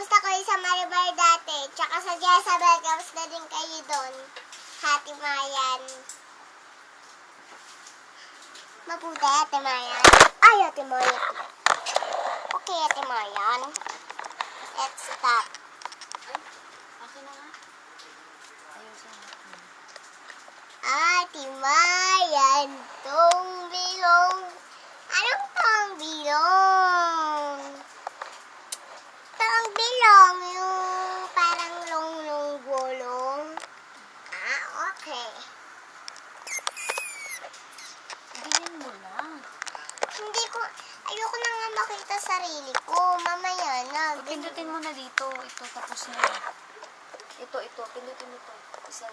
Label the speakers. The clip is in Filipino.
Speaker 1: gusto ko yung sa Maribar dati. Tsaka sa Jezabel, tapos na din kayo doon. Hati Mayan. Mabuti, Ate Mayan. Ay, Ate Mayan. Okay, Ate Mayan. Let's stop.
Speaker 2: Okay na nga. Ayusin natin.
Speaker 1: Ate Mayan, tong bilong. Anong tong bilong? Tong bilong, yung parang long-long gulong. Ah, okay.
Speaker 2: Bilhin mo lang.
Speaker 1: Hindi ko, ayoko na nga makita sarili ko. Mamaya na.
Speaker 2: Pindutin mo na dito. Ito, tapos na. Ito. Pindutin mo ito. Isa.